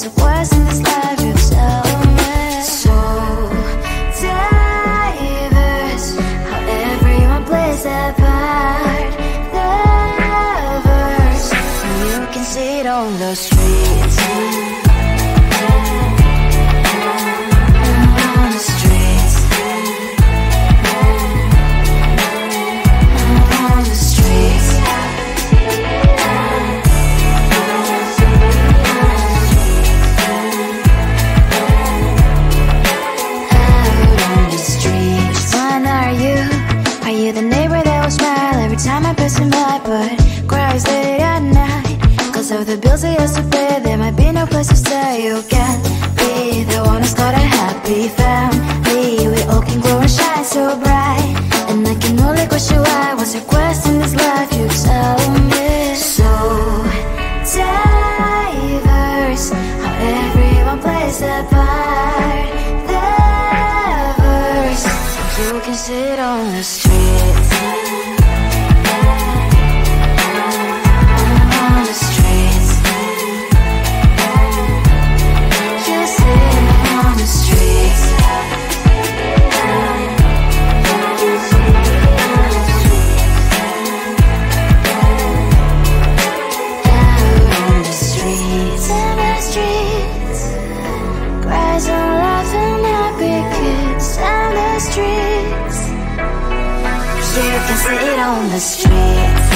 a quest in this life, you tell me. So diverse, how everyone plays their part. The verse, you can see it on the streets. On the streets. On the streets. The neighbor that will smile every time I pass him by, but cries late at night. Cause of the bills he has to pay, there might be no place to stay. You can't be the one who's got a happy family. We all can glow and shine so bright, and I can only question why. What's your quest in this life, you tell me. So diverse, how everyone plays their part. The verse, you can sit on the street. On the streets. You sit on the streets. Out on the streets. On the streets. Cries and laughing happy kids on the streets. You can sit on the streets.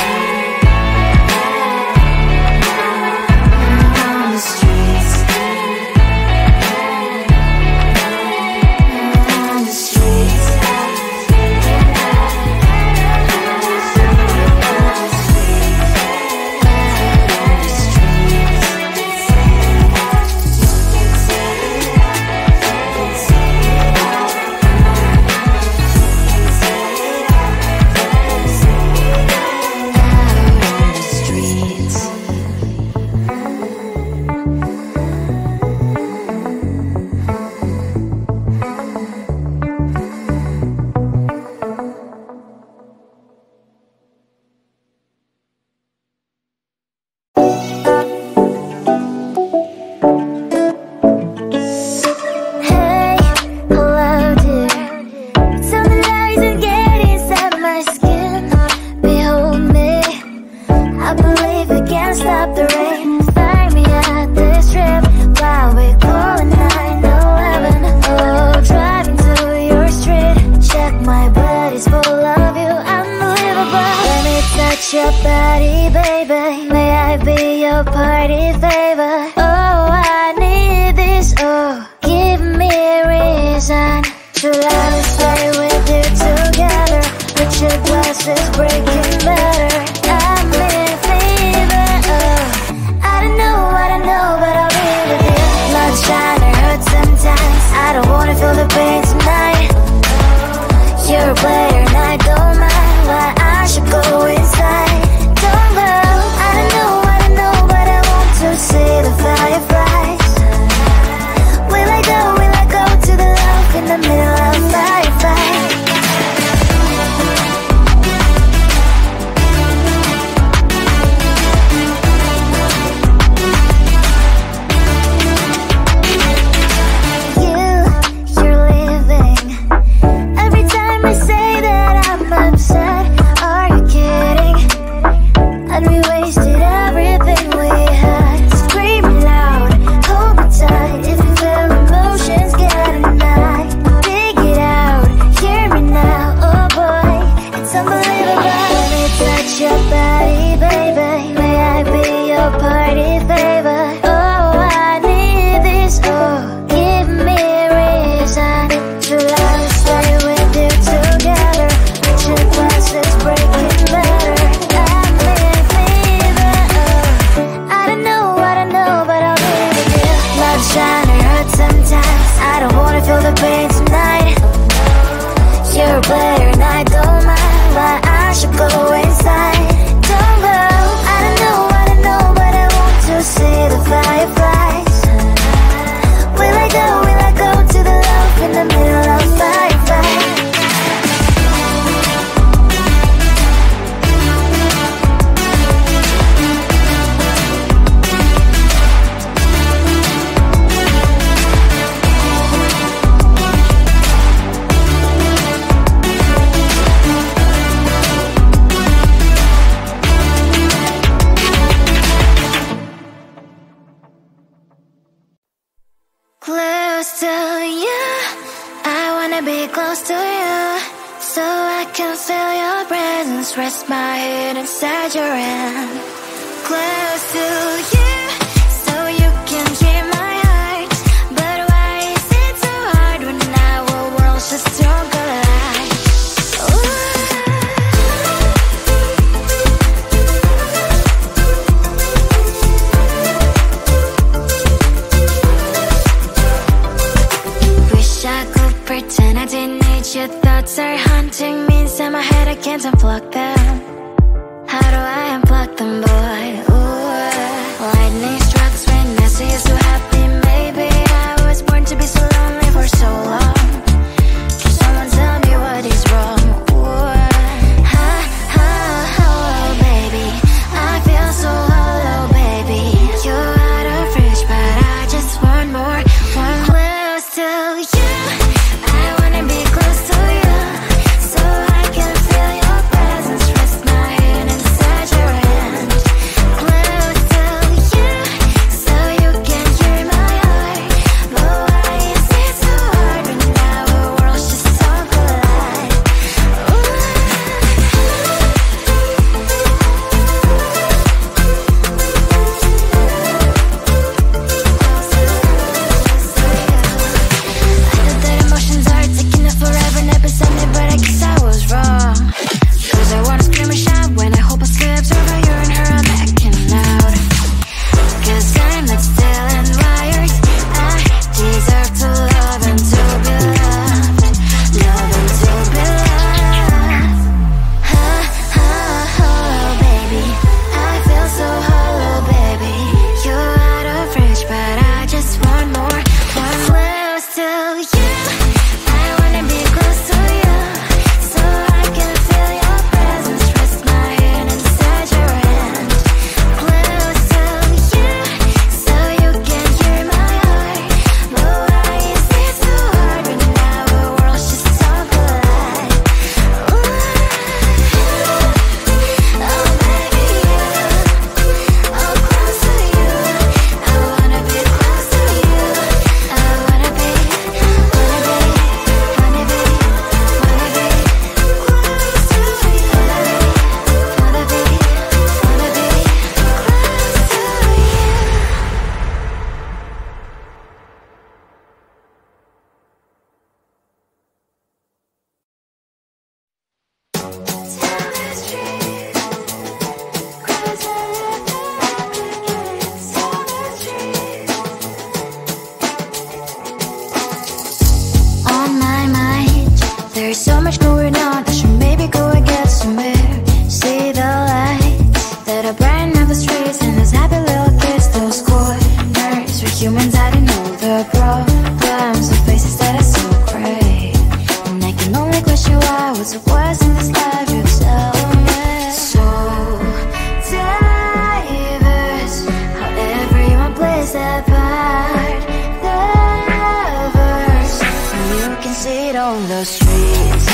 On the streets. On the streets. Your body, baby, may I be your party favor? Oh, I need this, oh, give me a reason to let me stay with you together. With your glasses breaking better, I'm in fever, oh. I don't know, but I'll be with you. Blood shine, it hurts sometimes. I don't wanna feel the pain tonight. You're a player and I don't mind why I should go inside. Don't go, I don't know, but I want to see the fireflies. Will I go to the love in the middle of firefight? You're leaving. Every time I say that I'm upset, are you kidding? And we wasted everything we had. Screaming loud, hold me tight. If you feel emotions getting high, dig it out, hear me now. Oh boy, it's unbelievable. Let me touch your body, baby. May I be your party favor? Oh, I need this, oh, give me a reason to let me stay with you together. With your glasses breaking better, I'm in fever, oh. I don't know, but I'll be with you. Love shine, it hurts sometimes. I don't wanna feel the pain tonight. You're a player and I don't mind why I should go inside. Don't go, I don't know, but I want to see the fireflies. Will I go to the love in the middle of firefight? Close to you, I wanna be close to you, so I can feel your presence, rest my head inside your hand. Close to you, so you can hear my heart, but why is it so hard when our worlds just don't collide? Wish I could pretend I didn't need your thoughts are haunting me inside my head, I can't unplug them. How do I unplug them, boy? Ooh, lightning strikes when I see you so happy. Maybe I was born to be so lonely for so long. Can someone tell me what is wrong? Ooh, oh, baby, I feel so hollow, baby. You're out of reach, but I just want more. One close to you, I wanna be close to you, so I can feel your presence, rest my head inside your hand. Close to you, so you can hear my heart, but why is it so hard when our worlds just don't collide? I know that emotions are taking up forever, never beside me, but I guess I was wrong. Cause I wanna scream and shout when I hope I slips over you and her, I'm backing out. Cause I'm not still and wired, I deserve to love and to be loved, love and to be loved. Oh, baby, I feel so hollow, baby. You're out of reach, but I just want more. One close to you, I wanna be close to you, so I can feel your presence, rest my head inside your hand. Close to you, so you can hear my heart, but why is it so hard when our worlds just don't collide? Oh, baby, oh, close to you, I wanna be close to you, I wanna be close to you, wanna be on my mind, there's so much going on, I should maybe go and get somewhere. See the lights that are brighten up the streets, and those happy little kids, those corners where humans hiding all the problems, the faces that are so gray. And I can only question why, what's the worst in this life, you tell me. So diverse, how everyone plays their part. The verse, you can see it on the streets.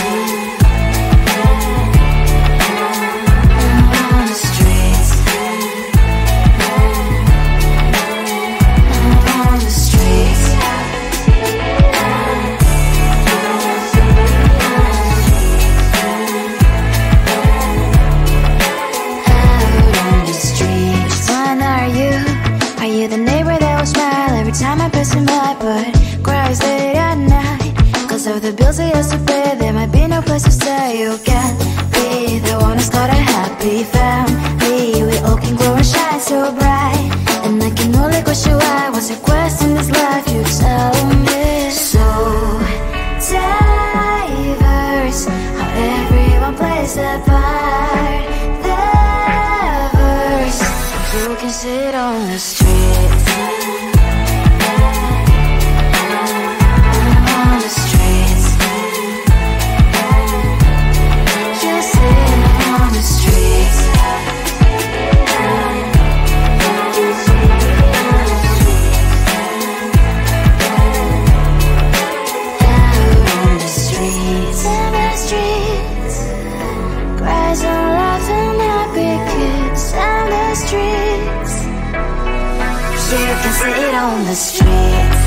On the streets. On the streets. Out on the streets. Which one are you? Are you the neighbor that will smile every time I pass him by, but cries late at night? Cause of the bills I used to pay, there might be no place to stay. You can be the one who's got a happy family. We all can glow and shine so bright, and I can only question why, what's the quest in this life, you tell me. So diverse, how everyone plays their part. The verse, you can sit on the streets. On the streets. You sit on the streets. Out on the streets. In the streets. Cries and laughing happy kids. On the streets. You can sit on the streets.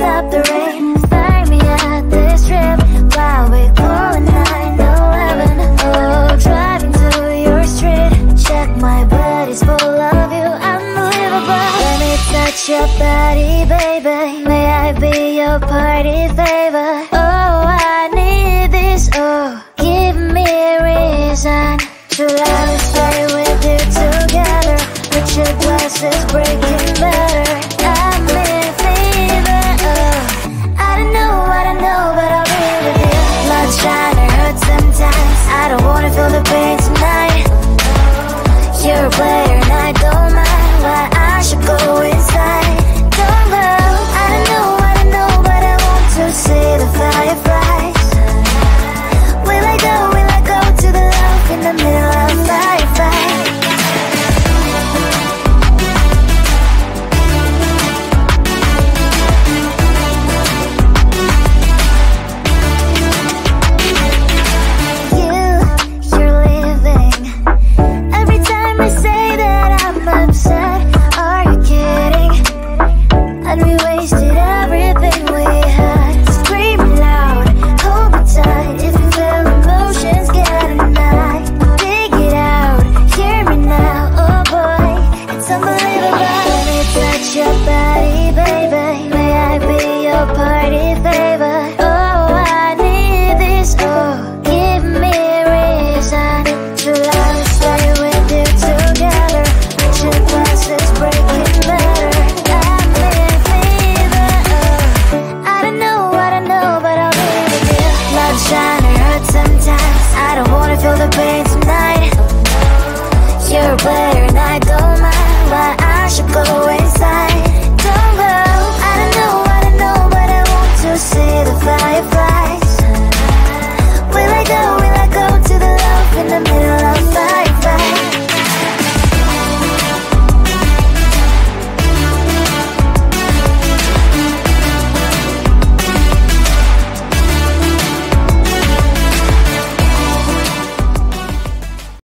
stop the rain. Find me at this trip while we calling 911. Oh, driving to your street. Check my body's full of you, unbelievable. Let me touch your body, baby. May I be your party favor? Oh, I need this. Oh, give me a reason to let me stay with you together. With your glasses breaking better. I'm in fever. Oh, I don't know, but I'll be with you. Blood trying to hurt sometimes. I don't wanna feel the pain tonight. You're a player and I don't mind. Why I should go inside. Don't go. I don't know, but I want to see the fireflies. Will I go to the love in the middle of firefight? You're leaving. Every time I say that I'm upset, are you kidding? And we